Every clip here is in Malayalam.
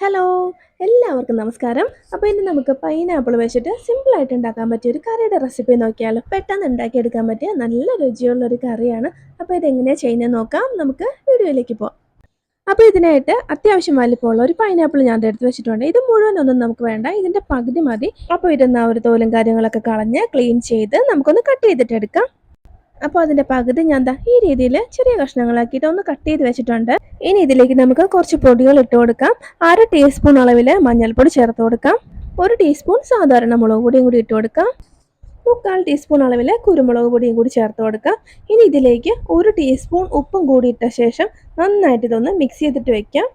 ഹലോ എല്ലാവർക്കും നമസ്കാരം. അപ്പോൾ ഇന്ന് നമുക്ക് പൈനാപ്പിൾ വെച്ചിട്ട് സിമ്പിളായിട്ട് ഉണ്ടാക്കാൻ പറ്റിയ ഒരു കറിയുടെ റെസിപ്പി നോക്കിയാലോ. പെട്ടെന്ന് ഉണ്ടാക്കിയെടുക്കാൻ പറ്റിയ നല്ല രുചിയുള്ളൊരു കറിയാണ്. അപ്പോൾ ഇതെങ്ങനെയാണ് ചെയ്യുന്നത് നോക്കാം. നമുക്ക് വീഡിയോയിലേക്ക് പോകാം. അപ്പോൾ ഇതിനായിട്ട് അത്യാവശ്യം വലിപ്പമുള്ള ഒരു പൈനാപ്പിൾ ഞാൻ എടുത്ത് വെച്ചിട്ടുണ്ട്. ഇത് മുഴുവനൊന്നും നമുക്ക് വേണ്ട, ഇതിൻ്റെ പകുതി മതി. അപ്പോൾ ഇടുന്ന ഒരു തോലും കാര്യങ്ങളൊക്കെ കളഞ്ഞ് ക്ലീൻ ചെയ്ത് നമുക്കൊന്ന് കട്ട് ചെയ്തിട്ട് എടുക്കാം. അപ്പോൾ അതിൻ്റെ പകുതി ഞാൻ ഈ രീതിയിൽ ചെറിയ കഷ്ണങ്ങളാക്കിയിട്ട് ഒന്ന് കട്ട് ചെയ്ത് വെച്ചിട്ടുണ്ട്. ഇനി ഇതിലേക്ക് നമുക്ക് കുറച്ച് പൊടികൾ ഇട്ട് കൊടുക്കാം. 1/2 ടീസ്പൂൺ അളവിൽ മഞ്ഞൾപ്പൊടി ചേർത്ത് കൊടുക്കാം. 1 ടീസ്പൂൺ സാധാരണ മുളക് പൊടിയും കൂടി ഇട്ട് കൊടുക്കാം. 3/4 ടീസ്പൂൺ അളവിൽ കുരുമുളക് പൊടിയും കൂടി ചേർത്ത് കൊടുക്കാം. ഇനി ഇതിലേക്ക് 1 ടീസ്പൂൺ ഉപ്പും കൂടി ഇട്ട ശേഷം നന്നായിട്ട് ഇതൊന്ന് മിക്സ് ചെയ്തിട്ട് വെക്കാം.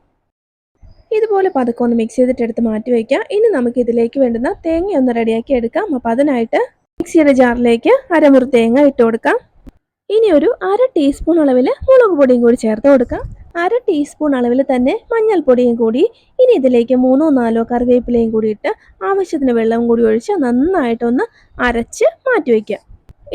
ഇതുപോലെ പതുക്കെ ഒന്ന് മിക്സ് ചെയ്തിട്ട് എടുത്ത് മാറ്റി വയ്ക്കാം. ഇനി നമുക്ക് ഇതിലേക്ക് വേണ്ടുന്ന തേങ്ങ ഒന്ന് റെഡിയാക്കി എടുക്കാം. അപ്പോൾ അതിനായിട്ട് മിക്സിയുടെ ജാറിലേക്ക് അരമുറി തേങ്ങ ഇട്ട് കൊടുക്കാം. ഇനി ഒരു 1/2 ടീസ്പൂൺ അളവിൽ മുളക് പൊടിയും കൂടി ചേർത്ത് കൊടുക്കാം. 1/2 ടീസ്പൂൺ അളവിൽ തന്നെ മഞ്ഞൾപ്പൊടിയും കൂടി. ഇനി ഇതിലേക്ക് 3-4 കറിവേപ്പിലയും കൂടി ഇട്ട് ആവശ്യത്തിന് വെള്ളവും കൂടി ഒഴിച്ച് നന്നായിട്ടൊന്ന് അരച്ച് മാറ്റി വയ്ക്കാം.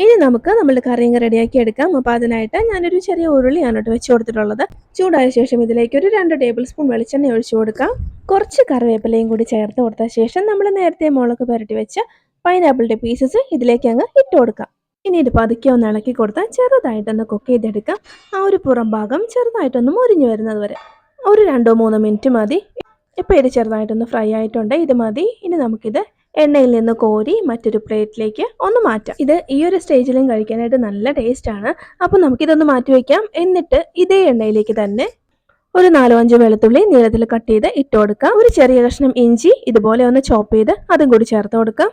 ഇനി നമുക്ക് നമ്മളുടെ കറിയും റെഡിയാക്കി എടുക്കാം. അപ്പോൾ അതിനായിട്ട് ഞാനൊരു ചെറിയ ഉരുളിയാണ് വെച്ച് കൊടുത്തിട്ടുള്ളത്. ചൂടായ ശേഷം ഇതിലേക്ക് ഒരു 2 ടേബിൾ സ്പൂൺ വെളിച്ചെണ്ണ ഒഴിച്ചു കൊടുക്കാം. കുറച്ച് കറിവേപ്പിലയും കൂടി ചേർത്ത് കൊടുത്ത ശേഷം നമ്മൾ നേരത്തെ മുളക് പുരട്ടി വെച്ച പൈനാപ്പിളിൻ്റെ പീസസ് ഇതിലേക്ക് അങ്ങ് ഇട്ട് കൊടുക്കാം. ഇനി ഇത് പതുക്കെ ഒന്ന് ഇളക്കി കൊടുത്താൽ ചെറുതായിട്ടൊന്ന് കുക്ക് ചെയ്തെടുക്കാം. ആ ഒരു പുറം ഭാഗം ചെറുതായിട്ടൊന്ന് മുരിഞ്ഞു വരുന്നത് വരെ ഒരു 2-3 മിനിറ്റ് മതി. ഇപ്പോൾ ഇത് ചെറുതായിട്ടൊന്ന് ഫ്രൈ ആയിട്ടുണ്ട്, ഇത് മതി. ഇനി നമുക്കിത് എണ്ണയിൽ നിന്ന് കോരി മറ്റൊരു പ്ലേറ്റിലേക്ക് ഒന്ന് മാറ്റാം. ഇത് ഈ ഒരു സ്റ്റേജിലും കഴിക്കാനായിട്ട് നല്ല ടേസ്റ്റാണ്. അപ്പോൾ നമുക്കിതൊന്ന് മാറ്റി വയ്ക്കാം. എന്നിട്ട് ഇതേ എണ്ണയിലേക്ക് തന്നെ ഒരു 4-5 വെളുത്തുള്ളി നീളത്തിൽ കട്ട് ചെയ്ത് ഇട്ട് കൊടുക്കാം. ഒരു ചെറിയ കഷ്ണം ഇഞ്ചി ഇതുപോലെ ഒന്ന് ചോപ്പ് ചെയ്ത് അതും കൂടി ചേർത്ത് കൊടുക്കാം.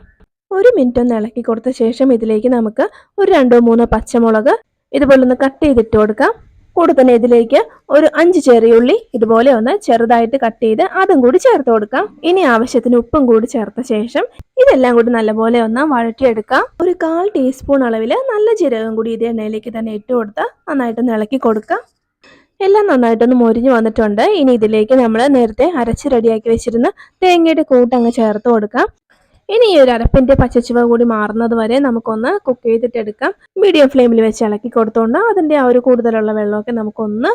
1 മിനിറ്റ് ഒന്ന് ഇളക്കി കൊടുത്ത ശേഷം ഇതിലേക്ക് നമുക്ക് ഒരു 2-3 പച്ചമുളക് ഇതുപോലെ ഒന്ന് കട്ട് ചെയ്തിട്ട് കൊടുക്കാം. കൂടെ തന്നെ ഇതിലേക്ക് ഒരു 5 ചെറിയുള്ളി ഇതുപോലെ ഒന്ന് ചെറുതായിട്ട് കട്ട് ചെയ്ത് അതും കൂടി ചേർത്ത് കൊടുക്കാം. ഇനി ആവശ്യത്തിന് ഉപ്പും കൂടി ചേർത്ത ശേഷം ഇതെല്ലാം കൂടി നല്ലപോലെ ഒന്ന് വഴറ്റിയെടുക്കാം. ഒരു 1/4 ടീസ്പൂൺ അളവിൽ നല്ല ജീരകം കൂടി ഇത് എണ്ണയിലേക്ക് തന്നെ ഇട്ട് കൊടുത്ത് നന്നായിട്ടൊന്ന് ഇളക്കി കൊടുക്കാം. എല്ലാം നന്നായിട്ടൊന്ന് മൊരിഞ്ഞ് വന്നിട്ടുണ്ട്. ഇനി ഇതിലേക്ക് നമ്മൾ നേരത്തെ അരച്ച് റെഡിയാക്കി വെച്ചിരുന്ന തേങ്ങയുടെ കൂട്ടങ്ങ് ചേർത്ത് കൊടുക്കാം. ഇനി ഈ ഒരു അരപ്പിൻ്റെ പച്ചച്ചുവ കൂടി മാറുന്നത് വരെ നമുക്കൊന്ന് കുക്ക് ചെയ്തിട്ടെടുക്കാം. മീഡിയം ഫ്ലെയിമിൽ വെച്ച് ഇളക്കി കൊടുത്തുകൊണ്ട് അതിൻ്റെ ആ ഒരു കൂടുതലുള്ള വെള്ളമൊക്കെ നമുക്കൊന്ന്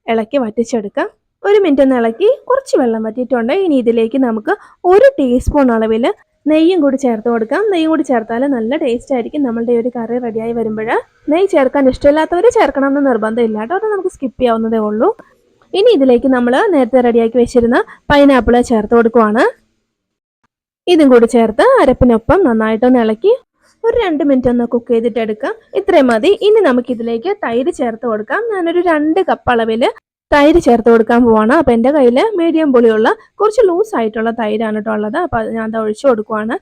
ഇളക്കി വറ്റിച്ചെടുക്കാം. 1 മിനിറ്റ് ഒന്ന് ഇളക്കി കുറച്ച് വെള്ളം വറ്റിയിട്ടുണ്ട്. ഇനി ഇതിലേക്ക് നമുക്ക് 1 ടീസ്പൂൺ അളവിൽ നെയ്യും കൂടി ചേർത്ത് കൊടുക്കാം. നെയ്യും കൂടി ചേർത്താൽ നല്ല ടേസ്റ്റ് ആയിരിക്കും. നമ്മളുടെ ഒരു കറി റെഡിയായി വരുമ്പോൾ നെയ്യ് ചേർക്കാൻ ഇഷ്ടമില്ലാത്തവർ ചേർക്കണമെന്ന് നിർബന്ധമില്ല കേട്ടോ, അത് നമുക്ക് സ്കിപ്പ് ചെയ്യാവുന്നതേ ഉള്ളൂ. ഇനി ഇതിലേക്ക് നമ്മൾ നേരത്തെ റെഡിയാക്കി വെച്ചിരുന്ന പൈനാപ്പിൾ ചേർത്ത് കൊടുക്കുവാണ്. ഇതും കൂടി ചേർത്ത് അരപ്പിനൊപ്പം നന്നായിട്ടൊന്ന് ഇളക്കി ഒരു 2 മിനിറ്റ് ഒന്ന് കുക്ക് ചെയ്തിട്ട് എടുക്കാം. ഇത്രയും മതി. ഇനി നമുക്കിതിലേക്ക് തൈര് ചേർത്ത് കൊടുക്കാം. ഞാനൊരു 2 കപ്പ് അളവിൽ തൈര് ചേർത്ത് കൊടുക്കാൻ പോവാണ്. അപ്പോൾ എൻ്റെ കയ്യിൽ മീഡിയം പുളിയുള്ള കുറച്ച് ലൂസ് ആയിട്ടുള്ള തൈരാണ് കേട്ടോ ഉള്ളത്. അപ്പോൾ ഞാൻ അത് ഒഴിച്ചു കൊടുക്കുവാണ്.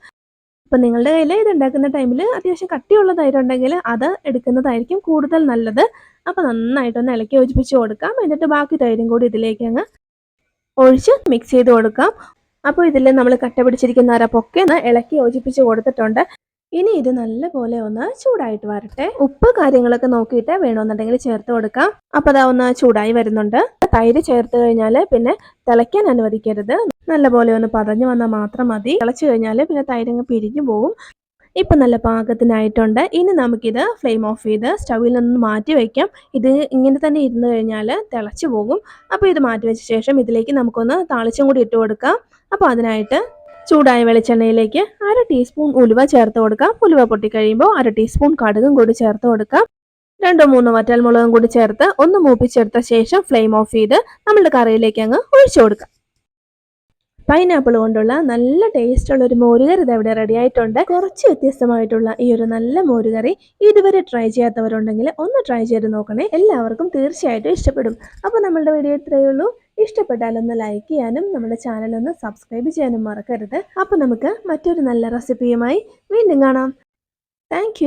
അപ്പോൾ നിങ്ങളുടെ കയ്യിൽ ഇത് ഉണ്ടാക്കുന്ന ടൈമിൽ അത്യാവശ്യം കട്ടിയുള്ള തൈരുണ്ടെങ്കിൽ അത് എടുക്കുന്നതായിരിക്കും കൂടുതൽ നല്ലത്. അപ്പോൾ നന്നായിട്ടൊന്ന് ഇളക്കി യോജിപ്പിച്ച് കൊടുക്കാം. എന്നിട്ട് ബാക്കി തൈരും കൂടി ഇതിലേക്ക് അങ്ങ് ഒഴിച്ച് മിക്സ് ചെയ്ത് കൊടുക്കാം. അപ്പോൾ ഇതിൽ നമ്മൾ കട്ട പിടിച്ചിരിക്കുന്ന അരപ്പൊക്കെ ഒന്ന് ഇളക്കി യോജിപ്പിച്ച് കൊടുത്തിട്ടുണ്ട്. ഇനി ഇത് നല്ലപോലെ ഒന്ന് ചൂടായിട്ട് വരട്ടെ. ഉപ്പ് കാര്യങ്ങളൊക്കെ നോക്കിയിട്ട് വേണമെന്നുണ്ടെങ്കിൽ ചേർത്ത് കൊടുക്കാം. അപ്പോൾ അതാ ഒന്ന് ചൂടായി വരുന്നുണ്ട്. തൈര് ചേർത്ത് കഴിഞ്ഞാൽ പിന്നെ തിളയ്ക്കാൻ അനുവദിക്കരുത്. നല്ലപോലെ ഒന്ന് പതഞ്ഞു വന്നാൽ മാത്രം മതി. തിളച്ചു കഴിഞ്ഞാൽ പിന്നെ തൈരങ്ങ് പിരിഞ്ഞു പോകും. ഇപ്പം നല്ല പാകത്തിനായിട്ടുണ്ട്. ഇനി നമുക്കിത് ഫ്ലെയിം ഓഫ് ചെയ്ത് സ്റ്റൗവിൽ നിന്ന് മാറ്റി വയ്ക്കാം. ഇത് ഇങ്ങനെ തന്നെ ഇരുന്ന് കഴിഞ്ഞാൽ തിളച്ചു പോകും. അപ്പോൾ ഇത് മാറ്റി വെച്ച ശേഷം ഇതിലേക്ക് നമുക്കൊന്ന് താളിച്ചും കൂടി ഇട്ട് കൊടുക്കാം. അപ്പോൾ അതിനായിട്ട് ചൂടായ വെളിച്ചെണ്ണയിലേക്ക് 1/2 ടീസ്പൂൺ ഉലുവ ചേർത്ത് കൊടുക്കാം. ഉലുവ പൊട്ടിക്കഴിയുമ്പോൾ 1/2 ടീസ്പൂൺ കടുകും കൂടി ചേർത്ത് കൊടുക്കാം. 2-3 വറ്റൽമുളകും കൂടി ചേർത്ത് ഒന്ന് മൂപ്പിച്ചെടുത്ത ശേഷം ഫ്ലെയിം ഓഫ് ചെയ്ത് നമ്മളുടെ കറിയിലേക്ക് അങ്ങ് ഒഴിച്ചു കൊടുക്കാം. പൈനാപ്പിൾ കൊണ്ടുള്ള നല്ല ടേസ്റ്റുള്ള ഒരു മോരുകറി ഇതവിടെ റെഡി ആയിട്ടുണ്ട്. കുറച്ച് വ്യത്യസ്തമായിട്ടുള്ള ഈ ഒരു നല്ല മോരുകറി ഇതുവരെ ട്രൈ ചെയ്യാത്തവരുണ്ടെങ്കിൽ ഒന്ന് ട്രൈ ചെയ്ത് നോക്കണേ. എല്ലാവർക്കും തീർച്ചയായിട്ടും ഇഷ്ടപ്പെടും. അപ്പോൾ നമ്മളുടെ വീഡിയോ ഇത്രയേ ഉള്ളൂ. ഇഷ്ടപ്പെട്ടാലൊന്ന് ലൈക്ക് ചെയ്യാനും നമ്മുടെ ചാനലൊന്ന് സബ്സ്ക്രൈബ് ചെയ്യാനും മറക്കരുത്. അപ്പോൾ നമുക്ക് മറ്റൊരു നല്ല റെസിപ്പിയുമായി വീണ്ടും കാണാം. താങ്ക്